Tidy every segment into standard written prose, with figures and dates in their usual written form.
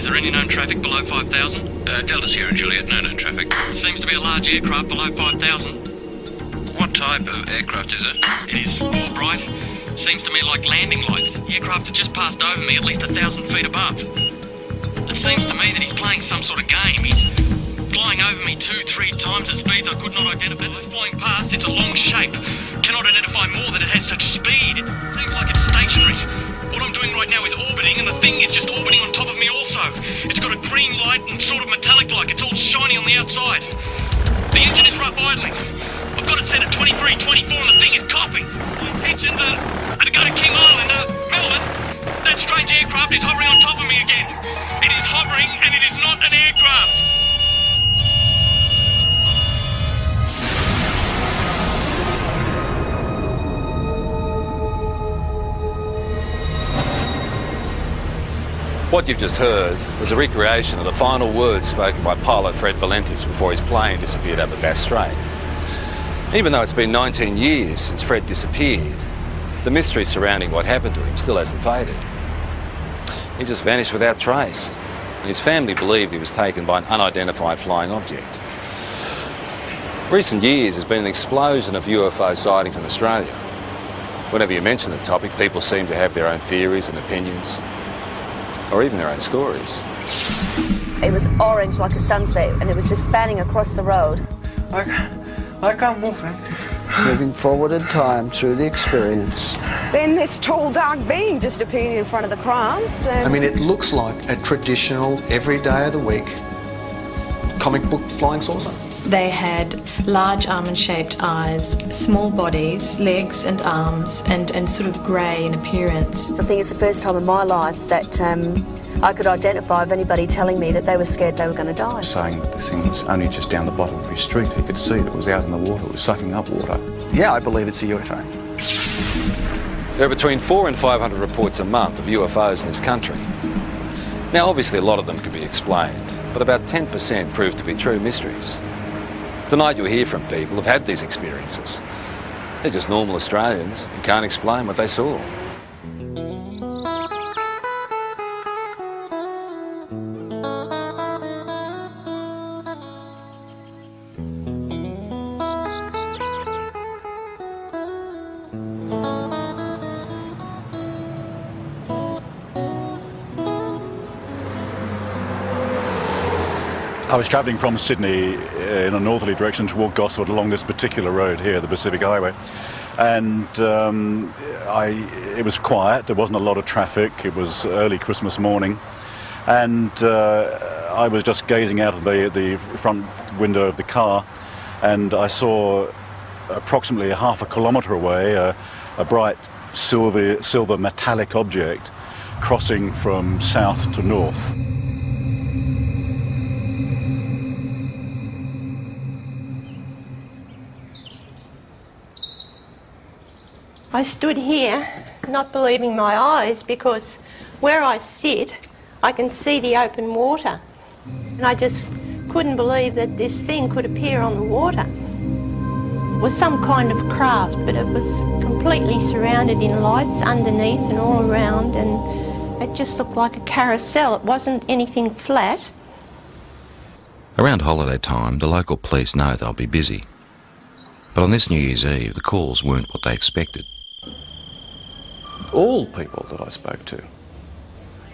Is there any known traffic below 5,000? Delta Sierra Juliet, no known traffic. Seems to be a large aircraft below 5,000. What type of aircraft is it? It is all bright. Seems to me like landing lights. The aircraft has just passed over me at least 1,000 feet above. It seems to me that he's playing some sort of game. He's flying over me 2-3 times at speeds I could not identify. It's flying past, it's a long shape. Cannot identify more that it has such speed. It seems like it's stationary. What I'm doing right now is orbiting, and the thing is just orbiting on top of me also. It's got a green light and sort of metallic-like. It's all shiny on the outside. The engine is rough idling. I've got it set at 23, 24, and the thing is coughing. My intentions are to go to King Island, Melbourne. That strange aircraft is hovering on top of me again. It is hovering, and it is not an aircraft. What you've just heard was a recreation of the final words spoken by pilot Fred Valentich before his plane disappeared over Bass Strait. Even though it's been 19 years since Fred disappeared, the mystery surrounding what happened to him still hasn't faded. He just vanished without trace, and his family believed he was taken by an unidentified flying object. Recent years has been an explosion of UFO sightings in Australia. Whenever you mention the topic, people seem to have their own theories and opinions, or even their own stories. It was orange like a sunset, and it was just spanning across the road. I can't move it. Moving forward in time through the experience. Then this tall, dark being just appeared in front of the craft. I mean, it looks like a traditional, every day of the week, comic book flying saucer. They had large almond-shaped eyes, small bodies, legs and arms, and sort of grey in appearance. I think it's the first time in my life that I could identify of anybody telling me that they were scared they were going to die. Saying that this thing was only just down the bottom of his street. He could see it was out in the water. It was sucking up water. Yeah, I believe it's a UFO. There are between 400 and 500 reports a month of UFOs in this country. Now, obviously, a lot of them can be explained, but about 10% prove to be true mysteries. Tonight you'll hear from people who've had these experiences. They're just normal Australians who can't explain what they saw. I was travelling from Sydney in a northerly direction toward Gosford along this particular road here, the Pacific Highway, and it was quiet. There wasn't a lot of traffic. It was early Christmas morning, and I was just gazing out of the front window of the car, and I saw approximately half a kilometre away a bright silver metallic object crossing from south to north. I stood here not believing my eyes, because where I sit I can see the open water, and I just couldn't believe that this thing could appear on the water. It was some kind of craft, but it was completely surrounded in lights underneath and all around, and it just looked like a carousel. It wasn't anything flat. Around holiday time, the local police know they'll be busy. But on this New Year's Eve, the calls weren't what they expected. All people that I spoke to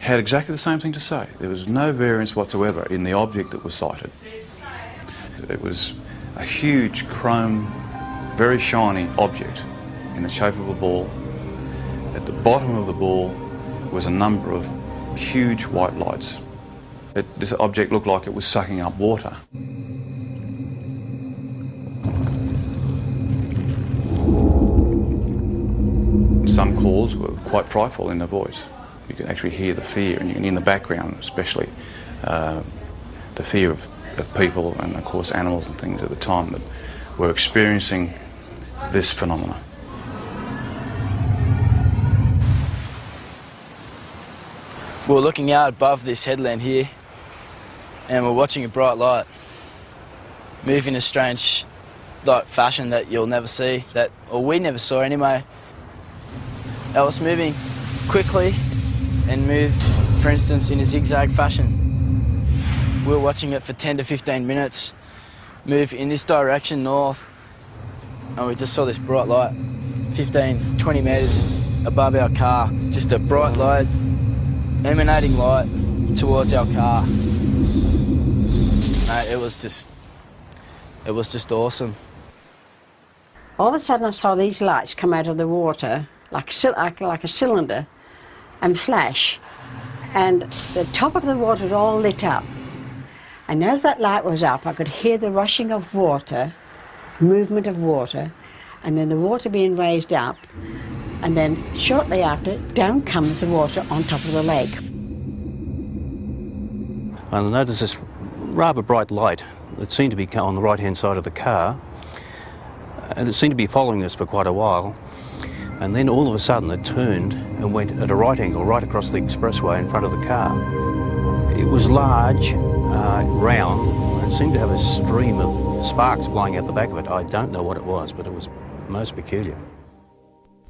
had exactly the same thing to say. There was no variance whatsoever in the object that was sighted. It was a huge chrome, very shiny object in the shape of a ball. At the bottom of the ball was a number of huge white lights. This object looked like it was sucking up water. Some calls were quite frightful in their voice. You could actually hear the fear, and in the background especially, the fear of people and of course animals and things at the time that were experiencing this phenomena. We're looking out above this headland here, and we're watching a bright light move in a strange fashion that you'll never see, or we never saw anyway. It was moving quickly and move, for instance, in a zigzag fashion. We were watching it for 10 to 15 minutes, move in this direction north, and we just saw this bright light 15, 20 metres above our car. Just a bright light, emanating light towards our car. It was just awesome. All of a sudden I saw these lights come out of the water like a cylinder and flash, and the top of the water was all lit up. And as that light was up, I could hear the rushing of water, movement of water, and then the water being raised up, and then shortly after, down comes the water on top of the lake. I noticed this rather bright light that seemed to be on the right-hand side of the car, and it seemed to be following us for quite a while. And then all of a sudden it turned and went at a right angle right across the expressway in front of the car. It was large, round, and it seemed to have a stream of sparks flying out the back of it. I don't know what it was, but it was most peculiar.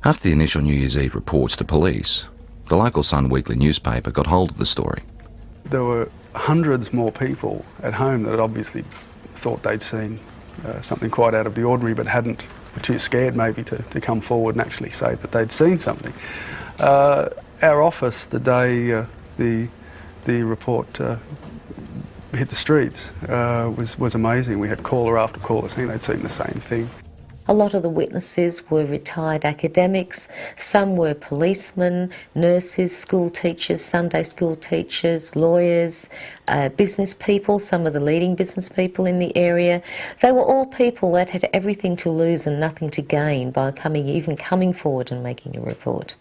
After the initial New Year's Eve reports to police, the local Sun Weekly newspaper got hold of the story. There were hundreds more people at home that had obviously thought they'd seen something quite out of the ordinary, but were too scared maybe to come forward and actually say that they'd seen something. Our office, the day the report hit the streets, was amazing. We had caller after caller saying they'd seen the same thing. A lot of the witnesses were retired academics, some were policemen, nurses, school teachers, Sunday school teachers, lawyers, business people, some of the leading business people in the area. They were all people that had everything to lose and nothing to gain by even coming forward and making a report.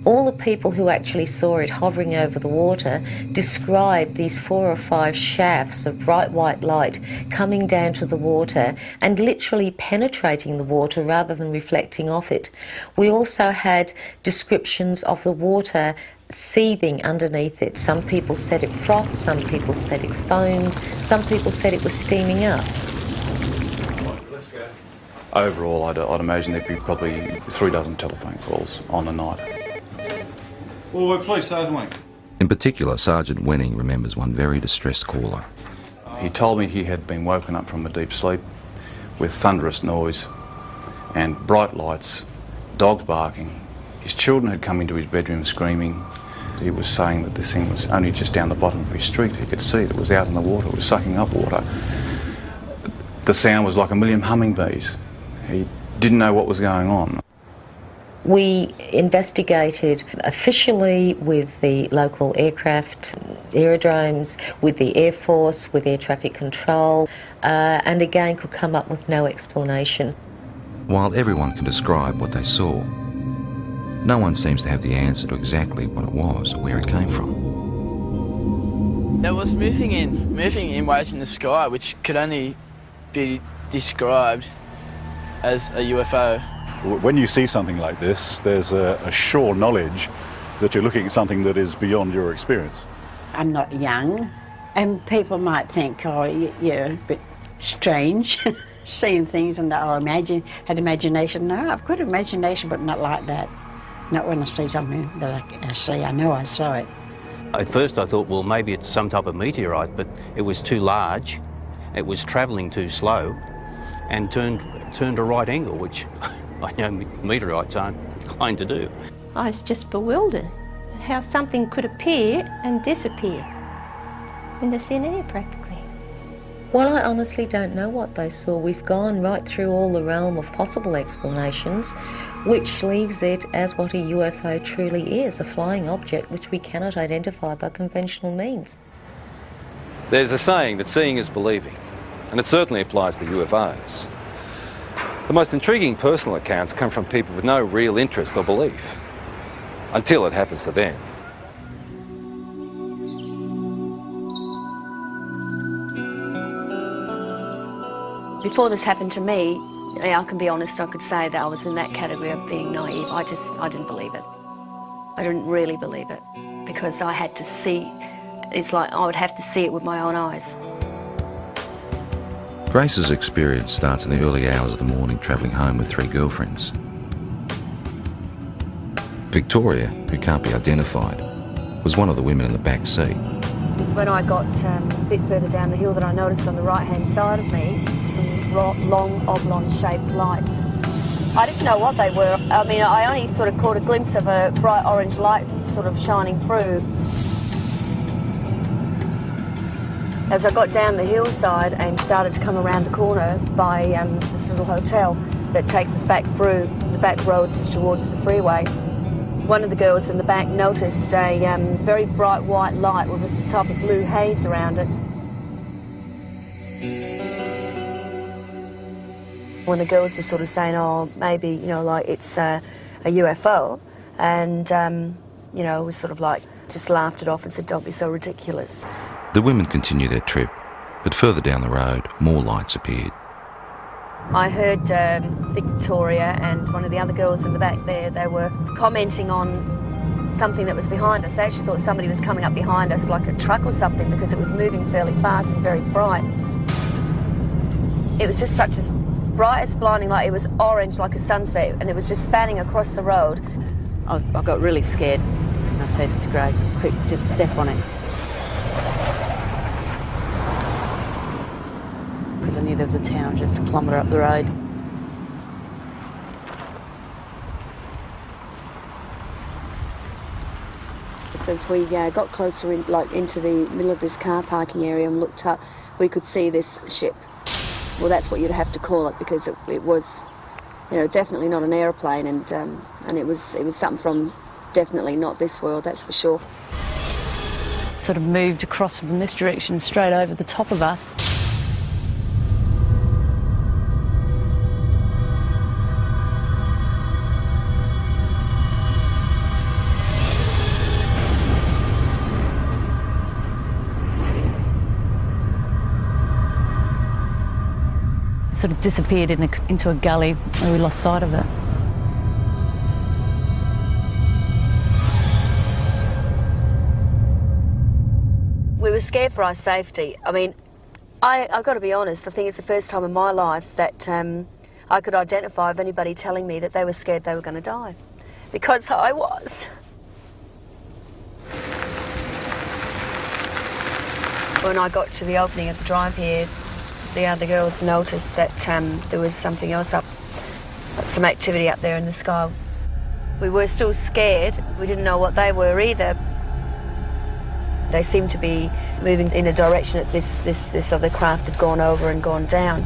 All the people who actually saw it hovering over the water described these 4 or 5 shafts of bright white light coming down to the water and literally penetrating the water rather than reflecting off it. We also had descriptions of the water seething underneath it. Some people said it frothed, some people said it foamed, some people said it was steaming up. Overall, I'd imagine there'd be probably 3 dozen telephone calls on the night. Well, we're police, aren't we? In particular, Sergeant Wenning remembers one very distressed caller. He told me he had been woken up from a deep sleep with thunderous noise and bright lights, dogs barking. His children had come into his bedroom screaming. He was saying that this thing was only just down the bottom of his street. He could see it was out in the water, it was sucking up water. The sound was like a million hummingbees. He didn't know what was going on. We investigated officially with the local aircraft, aerodromes, with the Air Force, with air traffic control, and again could come up with no explanation. While everyone can describe what they saw, no one seems to have the answer to exactly what it was or where it came from. It was moving in ways in the sky which could only be described as a UFO. When you see something like this, there's a sure knowledge that you're looking at something that is beyond your experience. I'm not young, and people might think, oh, you're a bit strange, seeing things and that, had imagination. No, I've got imagination, but not like that. Not when I see something that I see, I know I saw it. At first I thought, well, maybe it's some type of meteorite, but it was too large, it was travelling too slow, and turned a right angle, which I know meteorites aren't inclined to do. I was just bewildered how something could appear and disappear in the thin air practically. Well, I honestly don't know what they saw. We've gone right through all the realm of possible explanations, which leaves it as what a UFO truly is, a flying object which we cannot identify by conventional means. There's a saying that seeing is believing, and it certainly applies to UFOs. The most intriguing personal accounts come from people with no real interest or belief, until it happens to them. Before this happened to me, I can be honest, I could say that I was in that category of being naive. I didn't believe it. I didn't really believe it, because I had to see, it's like I would have to see it with my own eyes. Grace's experience starts in the early hours of the morning travelling home with 3 girlfriends. Victoria, who can't be identified, was one of the women in the back seat. It's when I got a bit further down the hill that I noticed on the right-hand side of me some long oblong-shaped lights. I didn't know what they were. I mean, I only sort of caught a glimpse of a bright orange light sort of shining through. As I got down the hillside and started to come around the corner by this little hotel that takes us back through the back roads towards the freeway, one of the girls in the back noticed a very bright white light with a type of blue haze around it. When the girls were sort of saying, oh, maybe, you know, like it's a UFO, and, you know, we sort of like just laughed it off and said, don't be so ridiculous. The women continued their trip, but further down the road, more lights appeared. I heard Victoria and one of the other girls in the back there, they were commenting on something that was behind us. They actually thought somebody was coming up behind us, like a truck or something, because it was moving fairly fast and very bright. It was just such a bright as blinding light. It was orange like a sunset, and it was just spanning across the road. I got really scared, and I said to Grace, quick, just step on it. Because I knew there was a town just a kilometre up the road. So as we got closer into the middle of this car parking area and looked up, we could see this ship. Well, that's what you'd have to call it, because it was, you know, definitely not an aeroplane, and it was something from definitely not this world, that's for sure. It sort of moved across from this direction straight over the top of us. Sort of disappeared into a gully where we lost sight of it. We were scared for our safety. I mean, I've got to be honest, I think it's the first time in my life that I could identify of anybody telling me that they were scared they were going to die. Because I was. When I got to the opening of the drive here, the other girls noticed that there was something else up, some activity up there in the sky. We were still scared. We didn't know what they were either. They seemed to be moving in a direction that this other craft had gone over and gone down.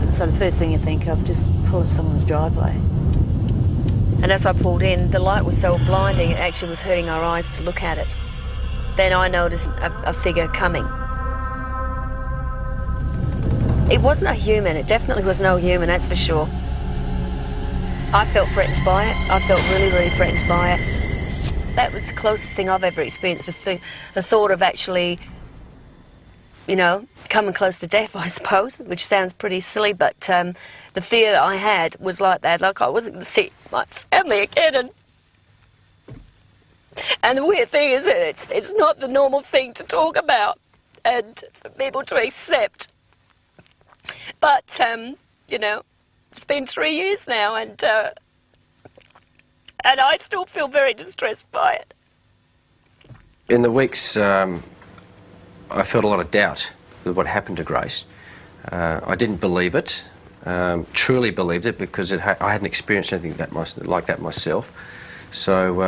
So the first thing you think of, just pull in someone's driveway. And as I pulled in, the light was so blinding, it actually was hurting our eyes to look at it. Then I noticed a figure coming. It wasn't a human, it definitely was no human, that's for sure. I felt threatened by it, I felt really, really threatened by it. That was the closest thing I've ever experienced, the thought of actually, you know, coming close to death, I suppose, which sounds pretty silly, but the fear I had was like that, like I wasn't going to see my family again. And the weird thing is that it's not the normal thing to talk about and for people to accept. But, you know, it's been 3 years now, and I still feel very distressed by it. In the weeks, I felt a lot of doubt with what happened to Grace. I didn't believe it, truly believed it, because I hadn't experienced anything like that myself. So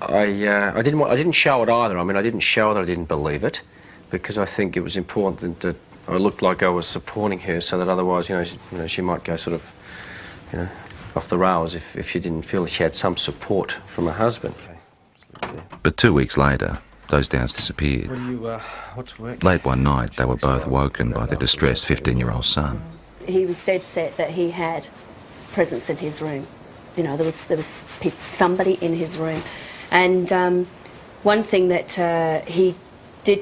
I didn't show it either. I mean, I didn't show that I didn't believe it, because I think it was important that I looked like I was supporting her, so that otherwise, you know, she might go sort of, you know, off the rails if she didn't feel she had some support from her husband. But 2 weeks later, those doubts disappeared. What's work? Late one night, they were both woken by their distressed 15-year-old son. He was dead set that he had presence in his room. You know, there was somebody in his room. And one thing that he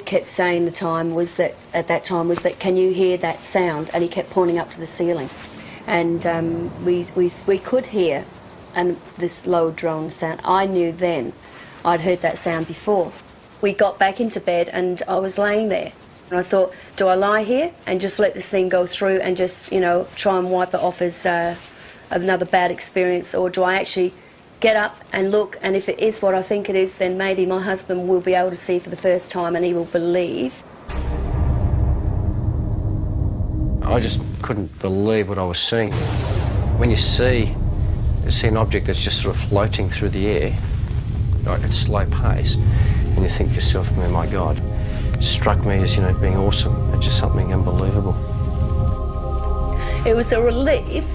kept saying at that time was that, can you hear that sound? And he kept pointing up to the ceiling. And we could hear this low drone sound. I knew then I'd heard that sound before. We got back into bed and I was laying there. And I thought, do I lie here and just let this thing go through and just, you know, try and wipe it off as another bad experience, or do I actually get up and look, and if it is what I think it is, then maybe my husband will be able to see for the first time and he will believe. I just couldn't believe what I was seeing. When you see an object that's just sort of floating through the air, like at slow pace, and you think to yourself, oh my God, it struck me as, you know, being awesome. It's just something unbelievable. It was a relief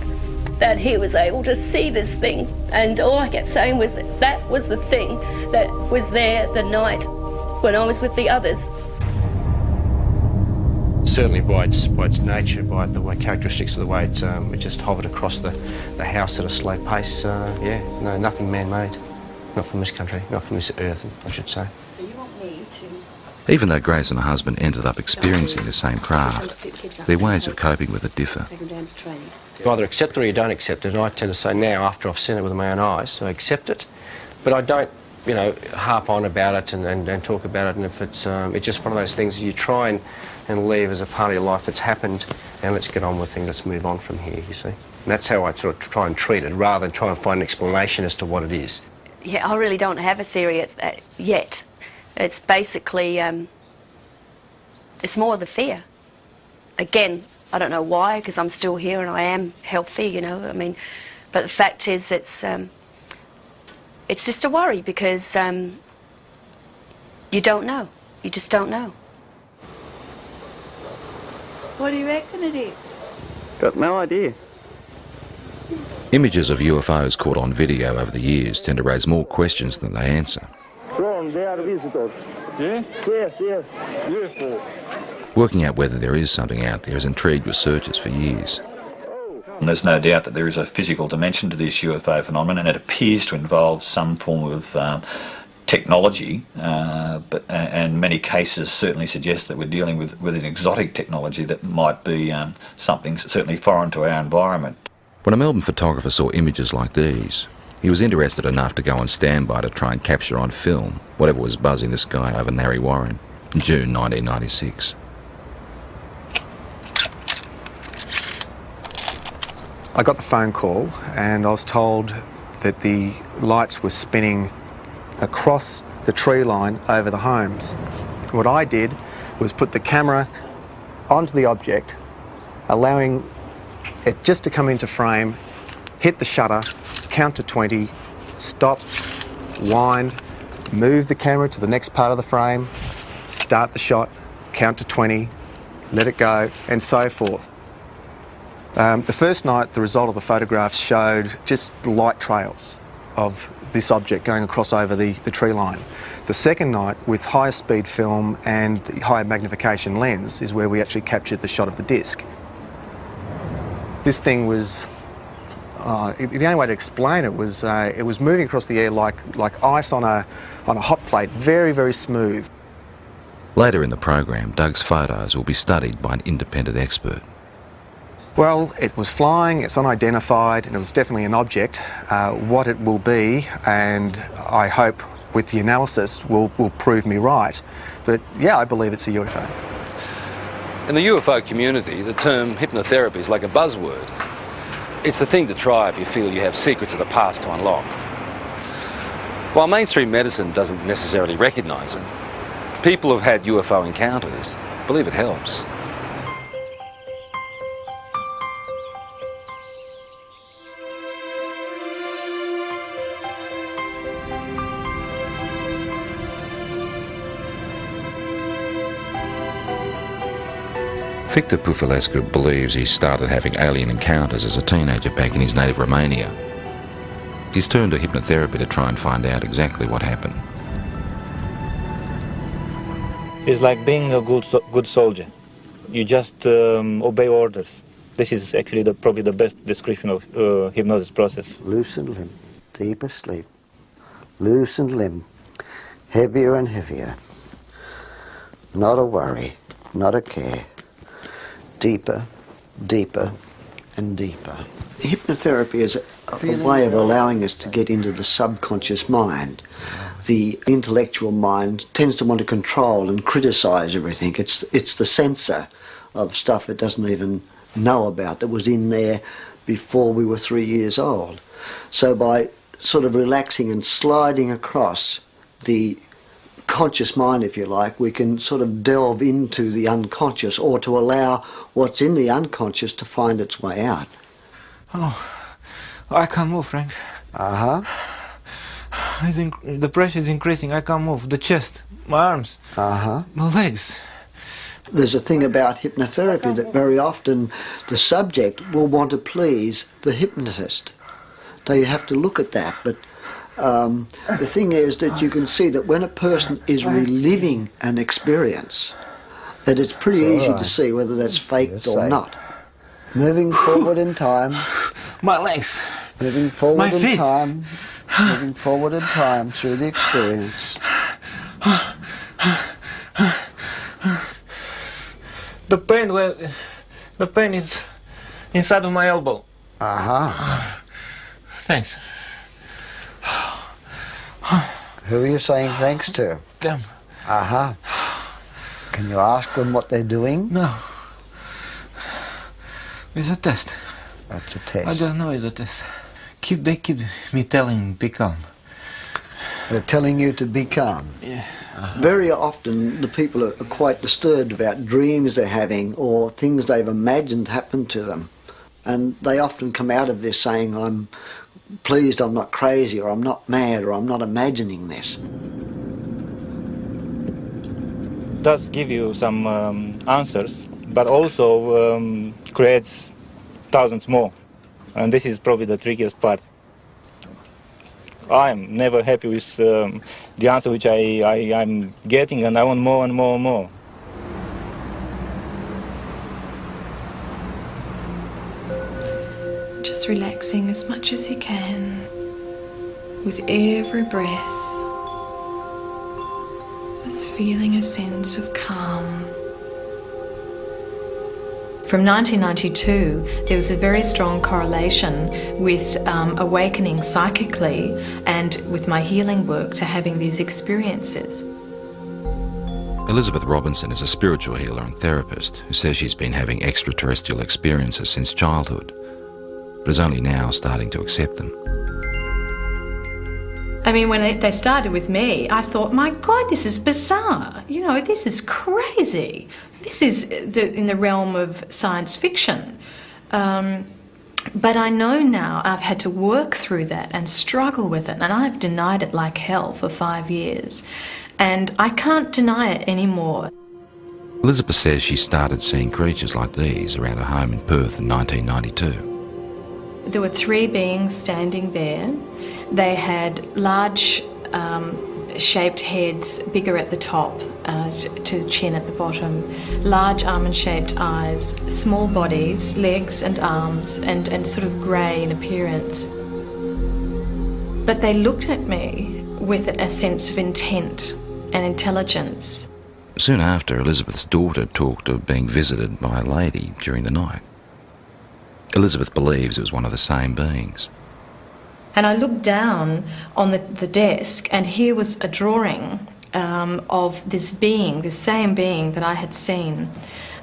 that he was able to see this thing, and all I kept saying was that was the thing that was there the night when I was with the others. Certainly by its nature, by the way, characteristics of the way it just hovered across the house at a slow pace, yeah, no, nothing man-made. Not from this country, not from this earth, I should say. So you want me to... Even though Grace and her husband ended up experiencing the same craft, their ways of coping with it differ. Take them down to training. You either accept it or you don't accept it, and I tend to say now, after I've seen it with my own eyes, I accept it, but I don't, you know, harp on about it and talk about it, and if it's just one of those things you try and leave as a part of your life that's happened, and let's get on with things, let's move on from here, you see. And that's how I sort of try and treat it, rather than try and find an explanation as to what it is. Yeah, I really don't have a theory yet. It's basically, it's more the fear. Again, I don't know why, because I'm still here and I am healthy, you know, I mean, but the fact is it's just a worry because you don't know. You just don't know. What do you reckon it is? Got no idea. Images of UFOs caught on video over the years tend to raise more questions than they answer. From they are visitors. Yeah? Yes, yes. UFO. Working out whether there is something out there has intrigued researchers for years. And there's no doubt that there is a physical dimension to this UFO phenomenon, and it appears to involve some form of technology, and many cases certainly suggest that we're dealing with an exotic technology that might be something certainly foreign to our environment. When a Melbourne photographer saw images like these, he was interested enough to go on standby to try and capture on film whatever was buzzing the sky over Narre Warren in June 1996. I got the phone call and I was told that the lights were spinning across the tree line over the homes. What I did was put the camera onto the object, allowing it just to come into frame, hit the shutter, count to 20, stop, wind, move the camera to the next part of the frame, start the shot, count to 20, let it go, and so forth. The first night, the result of the photographs showed just light trails of this object going across over the tree line. The second night, with higher speed film and the higher magnification lens, is where we actually captured the shot of the disc. This thing was, the only way to explain it was moving across the air like ice on a hot plate, very, very smooth. Later in the program, Doug's photos will be studied by an independent expert. Well, it was flying, it's unidentified, and it was definitely an object. What it will be, and I hope with the analysis will prove me right. But yeah, I believe it's a UFO. In the UFO community, the term hypnotherapy is like a buzzword. It's the thing to try if you feel you have secrets of the past to unlock. While mainstream medicine doesn't necessarily recognise it, people who've had UFO encounters believe it helps. Victor Pufulescu believes he started having alien encounters as a teenager back in his native Romania. He's turned to hypnotherapy to try and find out exactly what happened. It's like being a good soldier. You just obey orders. This is actually probably the best description of hypnosis process. Loosened limb, deeper sleep. Loosened limb, heavier and heavier. Not a worry, not a care. Deeper, deeper, and deeper. Hypnotherapy is a way of allowing us to get into the subconscious mind. The intellectual mind tends to want to control and criticise everything. It's the censor of stuff it doesn't even know about that was in there before we were 3 years old. So by sort of relaxing and sliding across the conscious mind, if you like, we can sort of delve into the unconscious, or to allow what's in the unconscious to find its way out. Oh, I can't move, Frank. Uh-huh. The pressure is increasing. I can't move. The chest, my arms, my legs. There's a thing about hypnotherapy that very often the subject will want to please the hypnotist. So you have to look at that. But the thing is that you can see that when a person is reliving an experience, that it's pretty easy to see whether that's faked or not. Moving forward in time. My legs. Moving forward My feet. in time. Moving forward in time through the experience. The pain is inside of my elbow. Thanks. Who are you saying thanks to? Them. Can you ask them what they're doing? No. It's a test. That's a test. I just know it's a test. They keep me telling be calm. They're telling you to be calm? Yeah. Very often the people are quite disturbed about dreams they're having or things they've imagined happen to them. And they often come out of this saying, I'm pleased I'm not crazy, or I'm not mad, or I'm not imagining this. It does give you some answers, but also creates thousands more. And this is probably the trickiest part. I'm never happy with the answer which I'm getting, and I want more and more and more. Just relaxing as much as you can with every breath. Just feeling a sense of calm. From 1992, there was a very strong correlation with awakening psychically and with my healing work to having these experiences. Elizabeth Robinson is a spiritual healer and therapist who says she's been having extraterrestrial experiences since childhood, but is only now starting to accept them. I mean, when they started with me, I thought, my God, this is bizarre. You know, this is crazy. This is in the realm of science fiction. But I know now I've had to work through that and struggle with it, and I've denied it like hell for 5 years. And I can't deny it anymore. Elizabeth says she started seeing creatures like these around her home in Perth in 1992. There were 3 beings standing there. They had large shaped heads, bigger at the top to the chin at the bottom, large almond-shaped eyes, small bodies, legs and arms, and sort of grey in appearance. But they looked at me with a sense of intent and intelligence. Soon after, Elizabeth's daughter talked of being visited by a lady during the night. Elizabeth believes it was one of the same beings. And I looked down on the desk, and here was a drawing of this being, this same being that I had seen.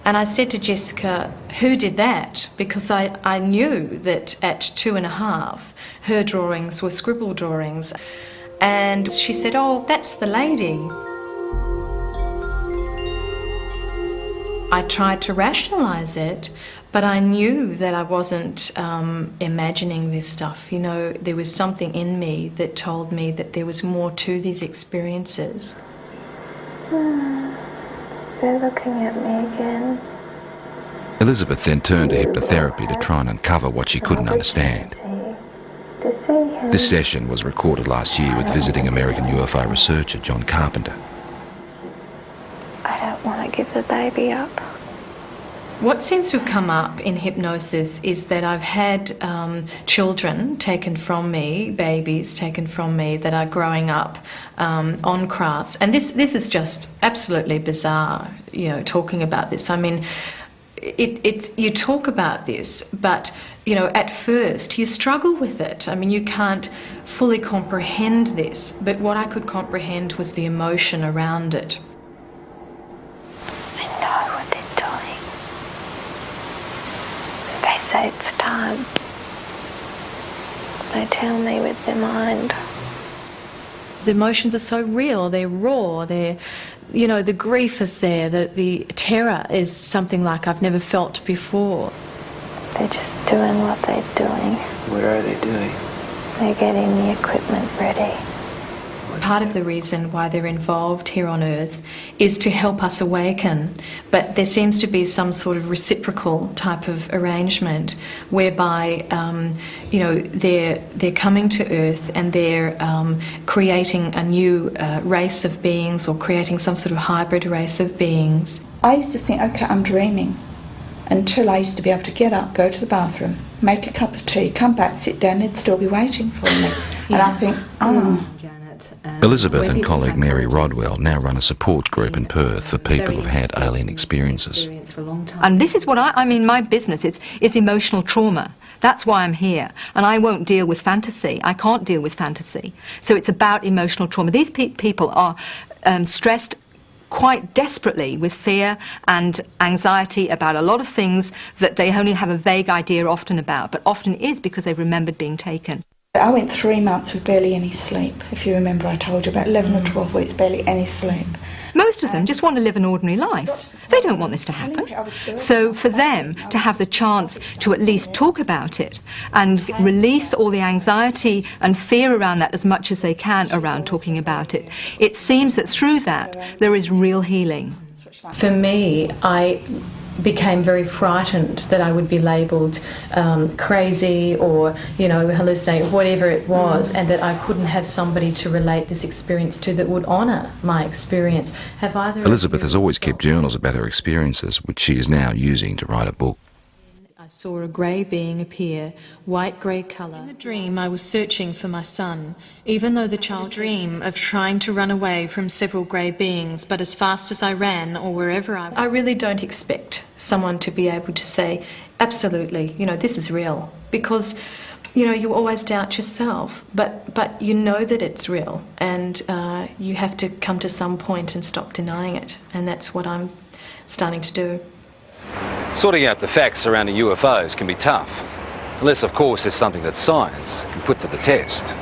And I said to Jessica, who did that? Because I knew that at 2.5, her drawings were scribble drawings. And she said, oh, that's the lady. I tried to rationalise it, but I knew that I wasn't imagining this stuff. You know, there was something in me that told me that there was more to these experiences. They're looking at me again. Elizabeth then turned to hypnotherapy to try and uncover what she couldn't understand. This session was recorded last year with visiting American UFO researcher John Carpenter. I don't want to give the baby up. What seems to have come up in hypnosis is that I've had children taken from me, babies taken from me that are growing up on crafts. And this is just absolutely bizarre, you know, talking about this. I mean, you talk about this, but, you know, at first you struggle with it. I mean, you can't fully comprehend this, but what I could comprehend was the emotion around it. They say it's time. They tell me with their mind. The emotions are so real, they're raw, they're, you know, the grief is there, the terror is something like I've never felt before. They're just doing what they're doing. What are they doing? They're getting the equipment ready. Part of the reason why they're involved here on Earth is to help us awaken, but there seems to be some sort of reciprocal type of arrangement whereby you know, they're coming to Earth and they're creating a new race of beings, or creating some sort of hybrid race of beings. I used to think, okay, I'm dreaming, until I used to be able to get up, go to the bathroom, make a cup of tea, come back, sit down, they'd still be waiting for me. And I think, oh. Elizabeth and colleague Mary Rodwell now run a support group in Perth for people who've had alien experiences. And this is what I mean, my business is emotional trauma. That's why I'm here. And I won't deal with fantasy. I can't deal with fantasy. So it's about emotional trauma. These people are stressed quite desperately with fear and anxiety about a lot of things that they only have a vague idea often about, but often is because they've remembered being taken. I went 3 months with barely any sleep. If you remember, I told you about 11 or 12 weeks, barely any sleep. Most of them just want to live an ordinary life. They don't want this to happen. So for them to have the chance to at least talk about it and release all the anxiety and fear around that as much as they can around talking about it, it seems that through that there is real healing. For me, I became very frightened that I would be labelled crazy or, you know, hallucinating, whatever it was, and that I couldn't have somebody to relate this experience to that would honour my experience. Have either Elizabeth has always kept journals about her experiences, which she is now using to write a book. I saw a grey being appear, white-grey colour. In the dream, I was searching for my son, even though the child dream of trying to run away from several grey beings, but as fast as I ran or wherever I really don't expect someone to be able to say, absolutely, you know, this is real, because, you know, you always doubt yourself, but you know that it's real, and you have to come to some point and stop denying it, and that's what I'm starting to do. Sorting out the facts surrounding UFOs can be tough, unless of course there's something that science can put to the test.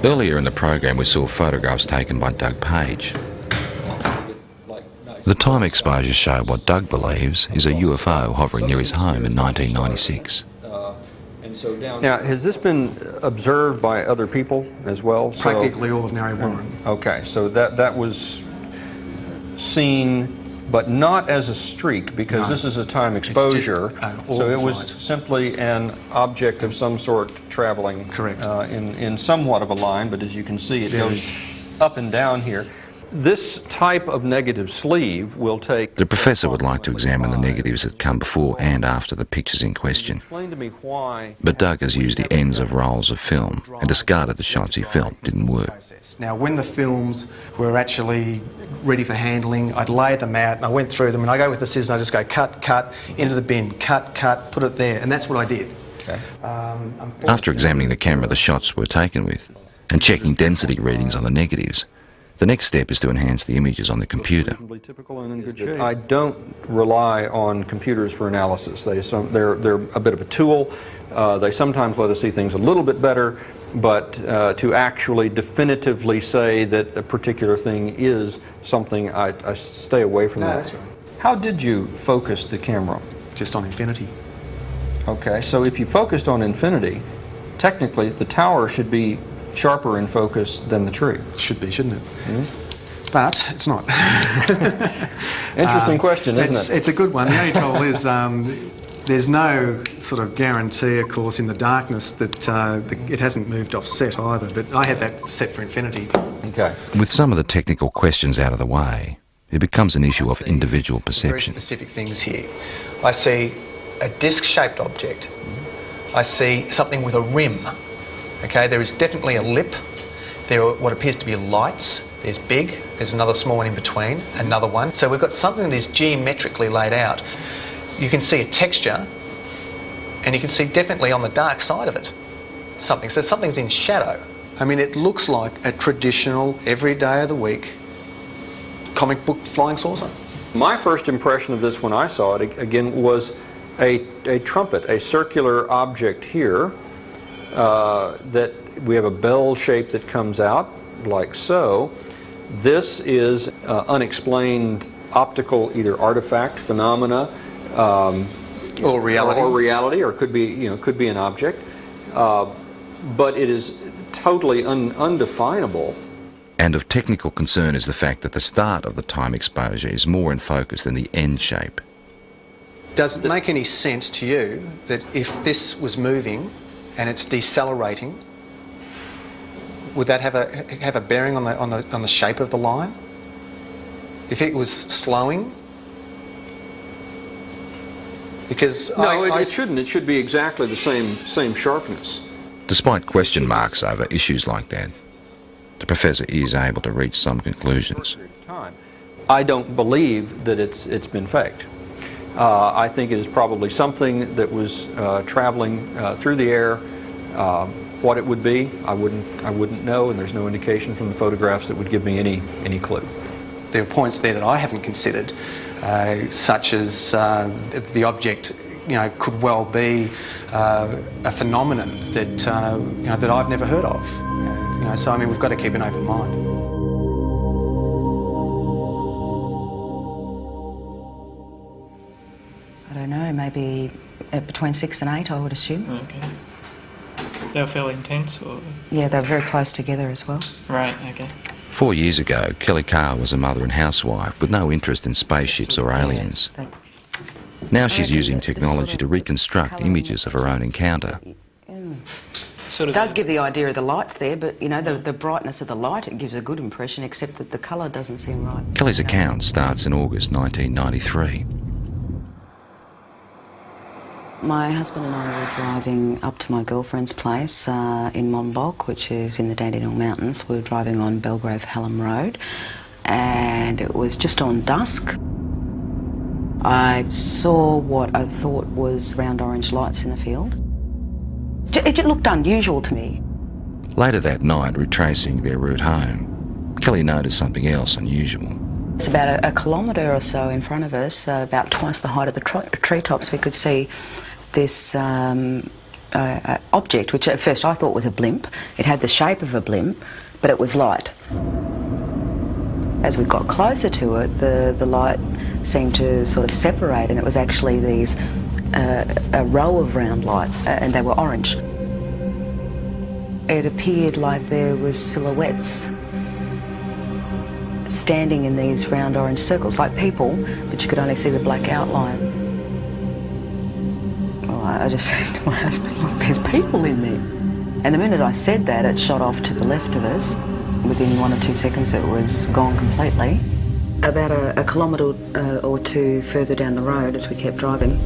Earlier in the program we saw photographs taken by Doug Page. The time exposures show what Doug believes is a UFO hovering near his home in 1996. Now, has this been observed by other people as well? Practically all of Narre Warren. Okay, so that was seen, but not as a streak, because this is a time exposure. So it was simply an object of some sort traveling. Correct. In somewhat of a line, but as you can see, it goes up and down here. This type of negative sleeve will take... The professor would like to examine the negatives that come before and after the pictures in question. Explain to me why... But Doug has used the ends of rolls of film and discarded the shots he felt didn't work. Now, when the films were actually ready for handling, I'd lay them out and I went through them, and I go with the scissors and I just go cut, cut, into the bin, cut, cut, put it there, and that's what I did. Okay. After examining the camera the shots were taken with and checking density readings on the negatives, the next step is to enhance the images on the computer. I don't rely on computers for analysis. They're a bit of a tool. They sometimes let us see things a little bit better, but to actually definitively say that a particular thing is something, I stay away from that. That's right. How did you focus the camera? Just on infinity. Okay, so if you focused on infinity, technically the tower should be sharper in focus than the tree. Should be, shouldn't it? But it's not. Interesting question, isn't it? It's a good one. The only trouble is there's no sort of guarantee, of course, in the darkness that it hasn't moved off set either, but I had that set for infinity. Okay. With some of the technical questions out of the way, it becomes an issue of individual perception. Very specific things here. I see a disc-shaped object. I see something with a rim. Okay, there is definitely a lip. There are what appears to be lights. There's big, there's another small one in between, another one. So we've got something that is geometrically laid out. You can see a texture, and you can see definitely on the dark side of it something. So something's in shadow. I mean, it looks like a traditional, every day of the week, comic book flying saucer. My first impression of this when I saw it, again, was a trumpet, a circular object here that we have a bell shape that comes out like so. This is unexplained optical either artifact, phenomena, or reality, or could be, could be an object, but it is totally undefinable. And of technical concern is the fact that the start of the time exposure is more in focus than the end shape. Does it make any sense to you that if this was moving and it's decelerating, would that have a bearing on the shape of the line? If it was slowing? Because no, it shouldn't. It should be exactly the same sharpness. Despite question marks over issues like that, the professor is able to reach some conclusions. I don't believe that it's been faked. I think it is probably something that was traveling through the air. What it would be, I wouldn't know, and there's no indication from the photographs that would give me any clue. There are points there that I haven't considered, such as the object, could well be a phenomenon that that I've never heard of. So I mean, we've got to keep an open mind. I don't know, maybe between 6 and 8, I would assume. Okay. They were fairly intense, or? Yeah, they were very close together as well. Right, okay. 4 years ago, Kelly Carr was a mother and housewife with no interest in spaceships or aliens. Now she's using technology to reconstruct images of her own encounter. It does give the idea of the lights there, but the brightness of the light, it gives a good impression, except that the colour doesn't seem right. Kelly's account starts in August 1993. My husband and I were driving up to my girlfriend's place in Monbulk, which is in the Dandenong Mountains. We were driving on Belgrave Hallam Road, and it was just on dusk. I saw what I thought was round orange lights in the field. It looked unusual to me. Later that night, retracing their route home, Kelly noticed something else unusual. It's about a kilometre or so in front of us, about twice the height of the treetops. We could see this object, which at first I thought was a blimp. It had the shape of a blimp, but it was light. As we got closer to it, the light seemed to sort of separate, and it was actually these a row of round lights, and they were orange. It appeared like there was silhouettes standing in these round orange circles, like people, but you could only see the black outline. Well, I just said to my husband, look, there's people in there. And the minute I said that, it shot off to the left of us. Within 1 or 2 seconds, it was gone completely. About a kilometre or two further down the road, as we kept driving,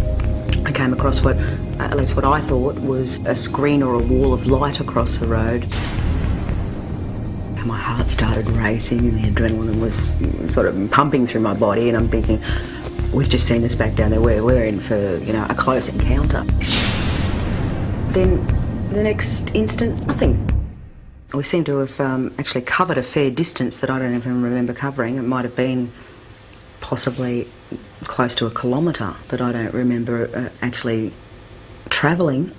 I came across at least what I thought was a screen or a wall of light across the road. And my heart started racing and the adrenaline was sort of pumping through my body, and I'm thinking, we've just seen us back down there, we're in for, a close encounter. Then the next instant, nothing. We seem to have actually covered a fair distance that I don't even remember covering. It might have been possibly close to a kilometre that I don't remember actually travelling.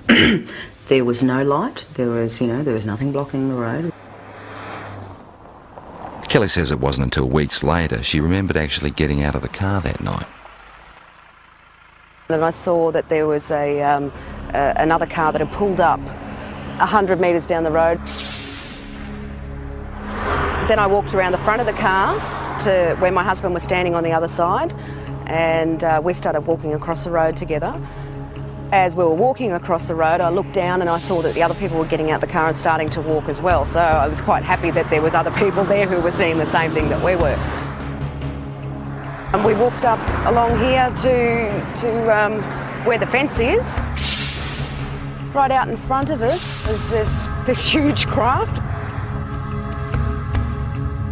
There was no light. There was nothing blocking the road. Kelly says it wasn't until weeks later she remembered actually getting out of the car that night. And I saw that there was another car that had pulled up 100 metres down the road. Then I walked around the front of the car to where my husband was standing on the other side, and we started walking across the road together. As we were walking across the road, I looked down and I saw that the other people were getting out the car and starting to walk as well. So I was quite happy that there was other people there who were seeing the same thing that we were. And we walked up along here to where the fence is. Right out in front of us is this huge craft.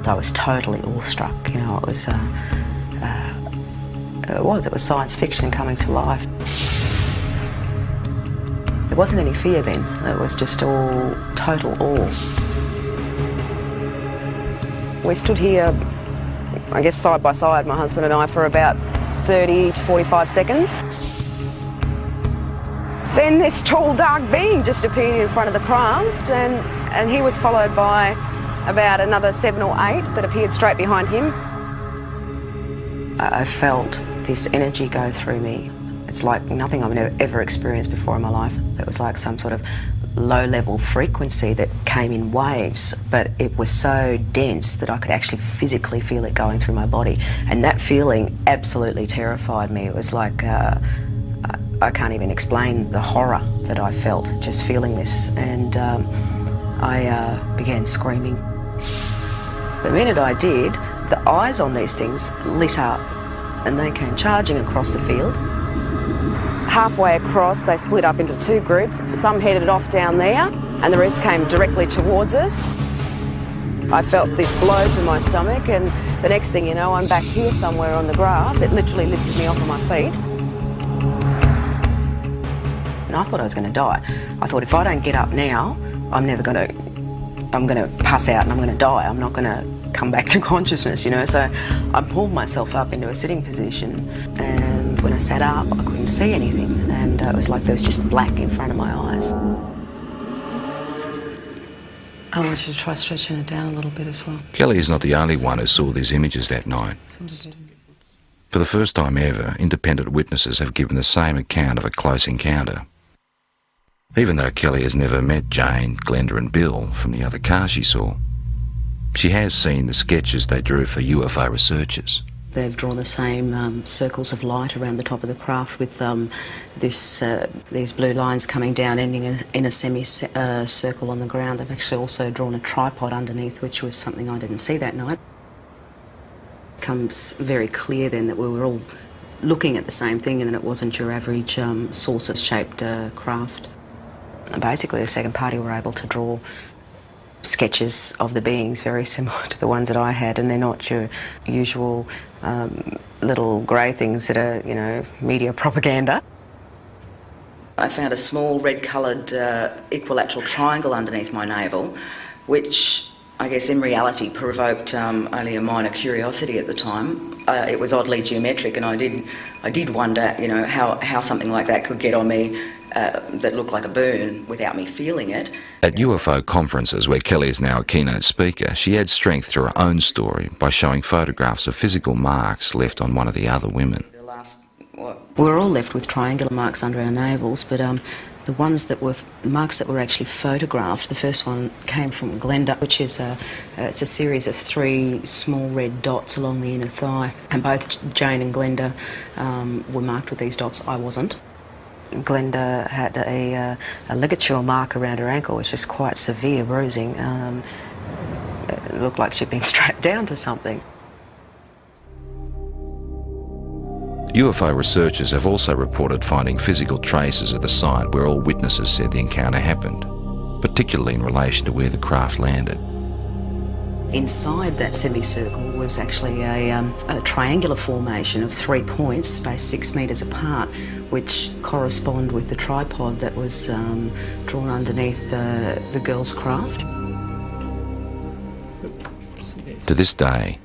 I was totally awestruck, it was science fiction coming to life. There wasn't any fear then, it was just all total awe. We stood here, I guess side by side, my husband and I, for about 30 to 45 seconds. Then this tall, dark being just appeared in front of the craft, and he was followed by about another 7 or 8 that appeared straight behind him. I felt this energy go through me. It's like nothing I've ever experienced before in my life. It was like some sort of low-level frequency that came in waves, but it was so dense that I could actually physically feel it going through my body. And that feeling absolutely terrified me. It was like, I can't even explain the horror that I felt just feeling this. And I began screaming. The minute I did, the eyes on these things lit up and they came charging across the field. Halfway across, they split up into 2 groups. Some headed off down there and the rest came directly towards us. I felt this blow to my stomach, and the next thing you know, I'm back here somewhere on the grass. It literally lifted me off of my feet. And I thought I was going to die. I thought if I don't get up now, I'm going to pass out and I'm going to die. I'm not going to come back to consciousness, you know. So I pulled myself up into a sitting position, and when I sat up, I couldn't see anything, and it was like there was just black in front of my eyes. I want you to try stretching it down a little bit as well. Kelly is not the only one who saw these images that night. For the first time ever, independent witnesses have given the same account of a close encounter. Even though Kelly has never met Jane, Glenda and Bill from the other car she saw, she has seen the sketches they drew for UFO researchers. They've drawn the same circles of light around the top of the craft with these blue lines coming down, ending in a semicircle on the ground. They've actually also drawn a tripod underneath, which was something I didn't see that night. It becomes very clear then that we were all looking at the same thing and that it wasn't your average saucer-shaped craft. And basically, the second party were able to draw sketches of the beings very similar to the ones that I had, and they're not your usual little grey things that are, you know, media propaganda. I found a small red-coloured equilateral triangle underneath my navel, which I guess in reality provoked only a minor curiosity at the time. It was oddly geometric, and I did wonder, you know, how something like that could get on me that looked like a burn without me feeling it. At UFO conferences, where Kelly is now a keynote speaker, she adds strength to her own story by showing photographs of physical marks left on one of the other women. We were all left with triangular marks under our navels, but the ones that were marks that were actually photographed, the first one came from Glenda, which is it's a series of 3 small red dots along the inner thigh, and both Jane and Glenda were marked with these dots. I wasn't. Glenda had a ligature mark around her ankle, which is quite severe bruising. It looked like she'd been strapped down to something. UFO researchers have also reported finding physical traces at the site where all witnesses said the encounter happened, particularly in relation to where the craft landed. Inside that semicircle was actually a triangular formation of 3 points spaced 6 metres apart, which correspond with the tripod that was drawn underneath the girl's craft. To this day,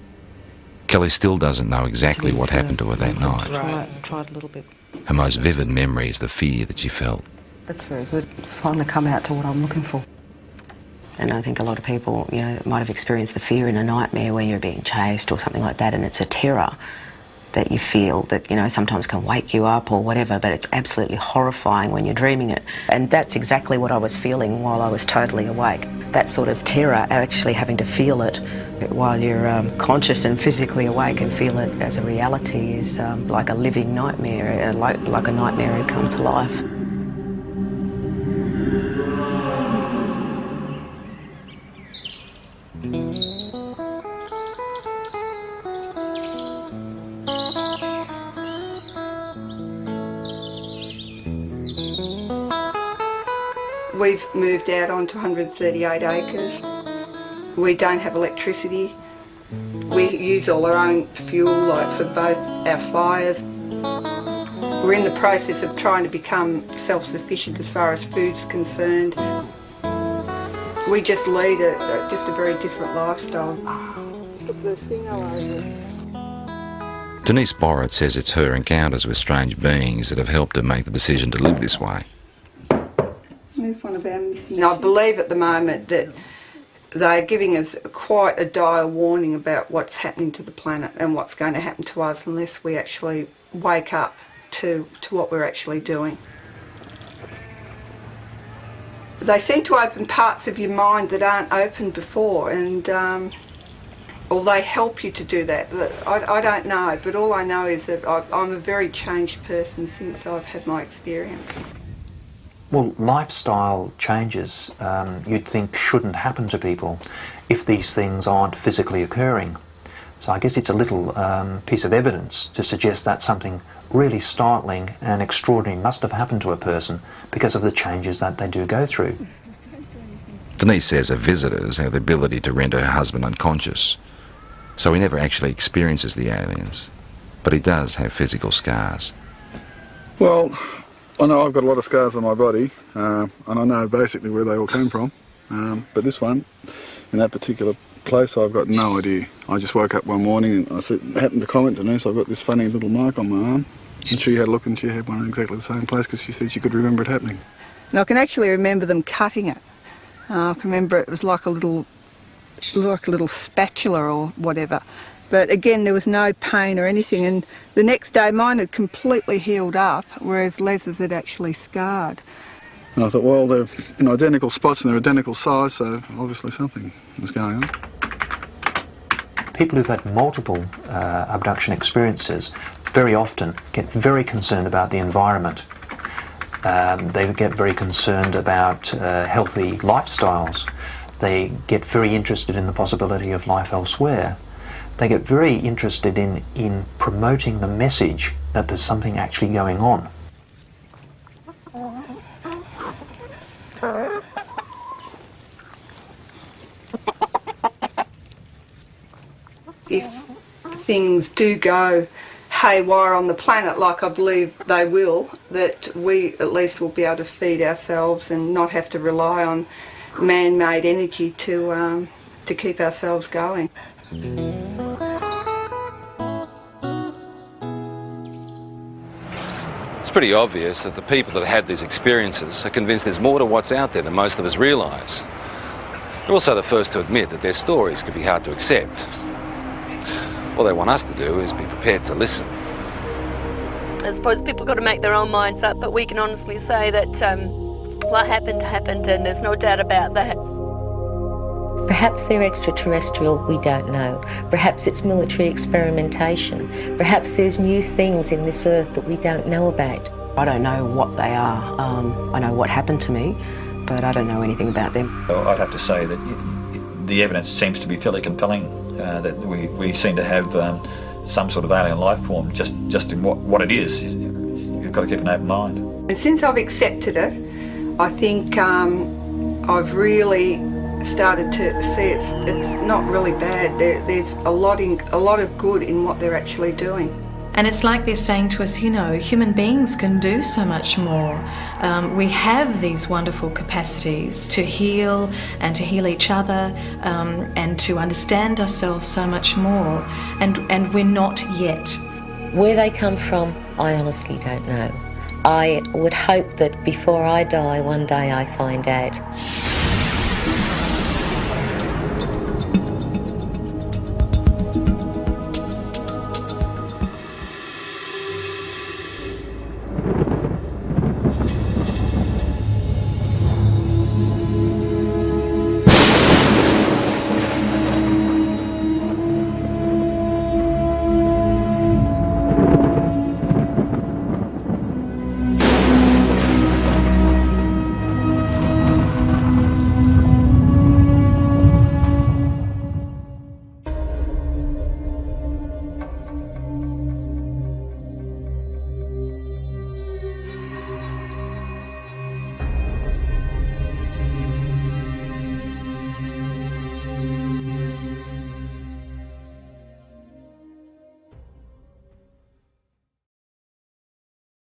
Kelly still doesn't know exactly what happened to her that night. Tried a little bit. Her most vivid memory is the fear that she felt. That's very good. It's finally come out to what I'm looking for. And I think a lot of people, you know, might have experienced the fear in a nightmare where you're being chased or something like that, and it's a terror that you feel that, you know, sometimes can wake you up or whatever, but it's absolutely horrifying when you're dreaming it. And that's exactly what I was feeling while I was totally awake. That sort of terror, actually having to feel it while you're conscious and physically awake and feel it as a reality, is like a living nightmare, like a nightmare had come to life. We've moved out onto 138 acres. We don't have electricity. We use all our own fuel, like for both our fires. We're in the process of trying to become self-sufficient as far as food's concerned. We just lead just a very different lifestyle. the thing over. Denise Borrett says it's her encounters with strange beings that have helped her make the decision to live this way. There's one of our missing. I believe at the moment that they're giving us quite a dire warning about what's happening to the planet and what's going to happen to us unless we actually wake up to what we're actually doing. They seem to open parts of your mind that aren't opened before, and or they help you to do that. I don't know, but all I know is that I'm a very changed person since I've had my experience. Well, lifestyle changes you'd think shouldn't happen to people if these things aren't physically occurring. So I guess it's a little piece of evidence to suggest that something really startling and extraordinary must have happened to a person because of the changes that they do go through. Denise says her visitors have the ability to render her husband unconscious, so he never actually experiences the aliens, but he does have physical scars. Well, I know I've got a lot of scars on my body, and I know basically where they all came from, but this one, in that particular place, I've got no idea. I just woke up one morning and I happened to comment to Denise, I've got this funny little mark on my arm, and she had a look and she had one in exactly the same place because she said she could remember it happening. And I can actually remember them cutting it. I can remember it was like a little spatula or whatever. But again, there was no pain or anything, and the next day mine had completely healed up, whereas Les's had actually scarred. And I thought, well, they're in identical spots and they're identical size, so obviously something was going on. People who've had multiple abduction experiences very often get very concerned about the environment. They get very concerned about healthy lifestyles. They get very interested in the possibility of life elsewhere. They get very interested in promoting the message that there's something actually going on. If things do go haywire on the planet, like I believe they will, that we at least will be able to feed ourselves and not have to rely on man-made energy to keep ourselves going. It's pretty obvious that the people that had these experiences are convinced there's more to what's out there than most of us realise. They're also the first to admit that their stories can be hard to accept. All they want us to do is be prepared to listen. I suppose people got to make their own minds up, but we can honestly say that what happened, happened, and there's no doubt about that. Perhaps they're extraterrestrial, we don't know. Perhaps it's military experimentation. Perhaps there's new things in this earth that we don't know about. I don't know what they are. I know what happened to me, but I don't know anything about them. I'd have to say that the evidence seems to be fairly compelling, that we seem to have some sort of alien life form, just in what it is. You've got to keep an open mind. And since I've accepted it, I think I've really started to see it's not really bad. There's a lot of good in what they're actually doing. And it's like they're saying to us, you know, human beings can do so much more. We have these wonderful capacities to heal and to heal each other and to understand ourselves so much more. And we're not yet. Where they come from, I honestly don't know. I would hope that before I die, one day I find out.